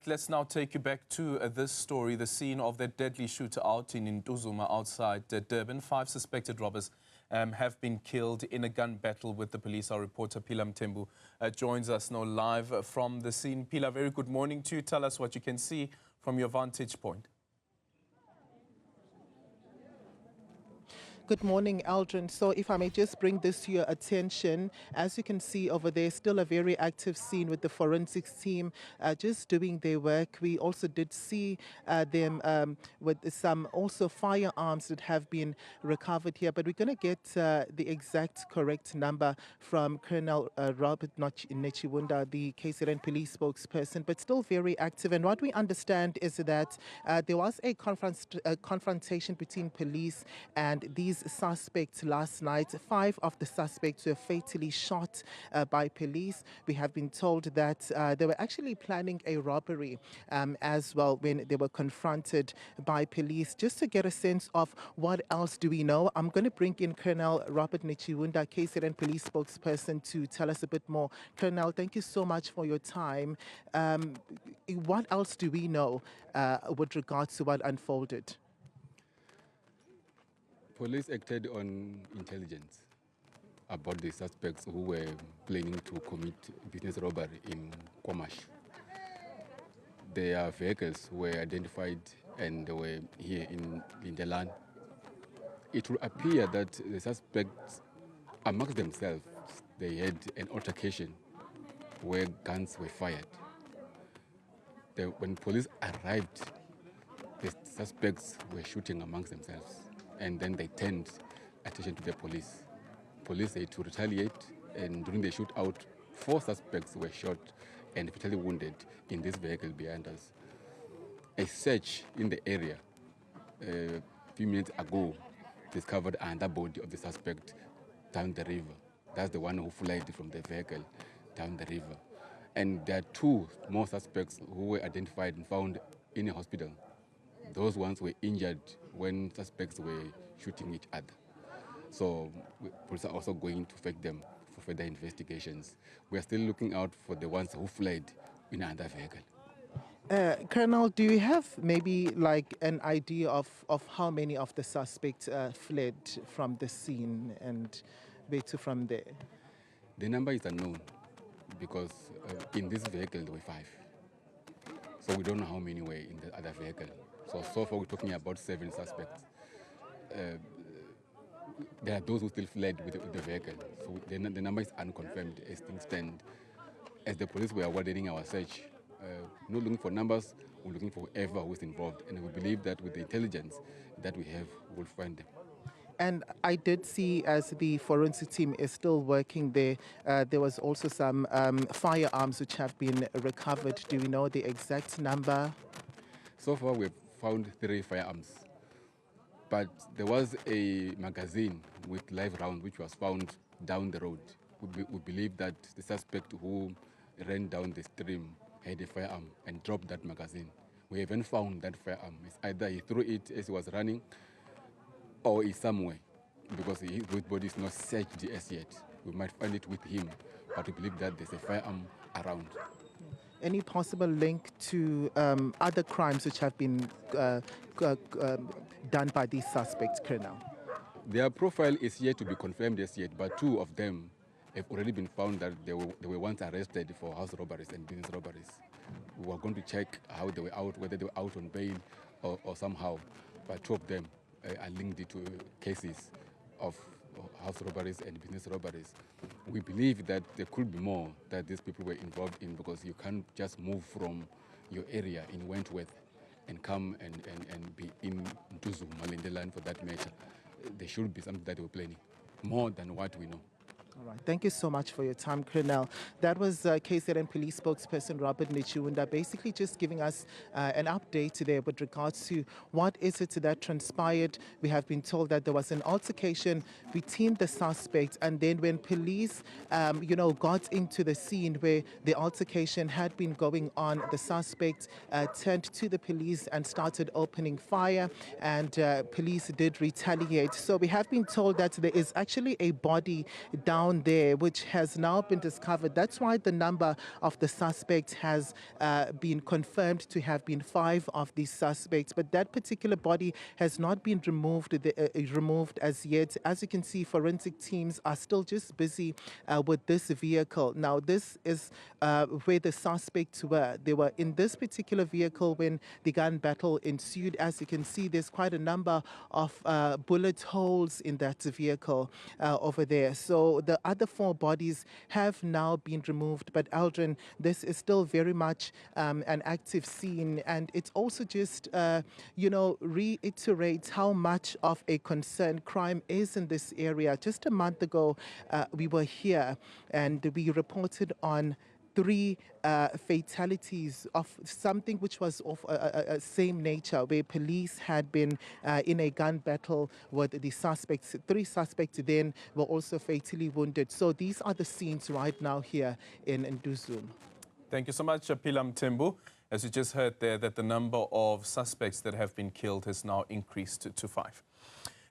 Let's now take you back to this story, the scene of that deadly shootout in Ntuzuma outside Durban. 5 suspected robbers have been killed in a gun battle with the police. Our reporter Phila Mthembu joins us now live from the scene. Phila, very good morning to you. Tell us what you can see from your vantage point. Good morning, Aldrin. So if I may just bring this to your attention, as you can see over there, still a very active scene with the forensics team just doing their work. We also did see them with some also firearms that have been recovered here, but we're going to get the exact correct number from Colonel Robert Nechibunda, the KZN police spokesperson, but still very active. And what we understand is that there was a confrontation between police and these suspects last night. 5 of the suspects were fatally shot by police. We have been told that they were actually planning a robbery as well when they were confronted by police. Just to get a sense of what else do we know, I'm going to bring in Colonel Robert Nechibunda, KZN police spokesperson, to tell us a bit more. Colonel, thank you so much for your time. What else do we know with regards to what unfolded? Police acted on intelligence about the suspects who were planning to commit business robbery in Kwamash. Their vehicles were identified and they were here in the land. It would appear that the suspects, amongst themselves, they had an altercation where guns were fired. When police arrived, the suspects were shooting amongst themselves. And then they turned attention to the police. Police had to retaliate, and during the shootout, 4 suspects were shot and fatally wounded in this vehicle behind us. A search in the area a few minutes ago discovered another body of the suspect down the river. That's the one who fled from the vehicle down the river. And there are 2 more suspects who were identified and found in a hospital. Those ones were injured when suspects were shooting each other. So police are also going to fetch them for further investigations. We are still looking out for the ones who fled in another vehicle. Colonel, do you have maybe like an idea of how many of the suspects fled from the scene and where to from there? The number is unknown because in this vehicle there were 5. So we don't know how many were in the other vehicle. So far we're talking about 7 suspects. There are those who still fled with the vehicle. So the number is unconfirmed as things stand. As the police were awarding our search, not looking for numbers, we're looking for whoever who is involved. And we believe that with the intelligence that we have, we'll find them. And I did see, as the forensic team is still working there, there was also some firearms which have been recovered. Do we know the exact number? So far we've found 3 firearms. But there was a magazine with live round which was found down the road. We believe that the suspect who ran down the stream had a firearm and dropped that magazine. We haven't found that firearm. It's either he threw it as he was running or it's somewhere, because his body is not searched as yet. We might find it with him, but we believe that there's a firearm around. Any possible link to other crimes which have been done by these suspects, Colonel? Their profile is yet to be confirmed as yet, but 2 of them have already been found that they were once arrested for house robberies and business robberies. We are going to check how they were out, whether they were out on bail or somehow. But 2 of them are linked to cases of house robberies and business robberies. We believe that there could be more that these people were involved in, because you can't just move from your area in Wentworth and come and be in Ntuzuma, in the land for that matter. There should be something that they were planning, more than what we know. All right. Thank you so much for your time, Colonel. That was KZN police spokesperson Robert Nechibunda, basically just giving us an update there with regards to what is it that transpired. We have been told that there was an altercation between the suspects, and then when police, got into the scene where the altercation had been going on, the suspect turned to the police and started opening fire, and police did retaliate. So we have been told that there is actually a body down down there, which has now been discovered. That's why the number of the suspects has been confirmed to have been 5 of these suspects. But that particular body has not been removed as yet. As you can see, forensic teams are still just busy with this vehicle. Now, this is where the suspects were. They were in this particular vehicle when the gun battle ensued. As you can see, there's quite a number of bullet holes in that vehicle over there. So the other 4 bodies have now been removed. But Aldrin, this is still very much an active scene, and it also just, reiterates how much of a concern crime is in this area. Just a month ago, we were here and we reported on 3 fatalities of something which was of a same nature, where police had been in a gun battle with the suspects. 3 suspects then were also fatally wounded. So these are the scenes right now here in Newzroom. Thank you so much, Phila Mthembu. As you just heard there, that the number of suspects that have been killed has now increased to 5.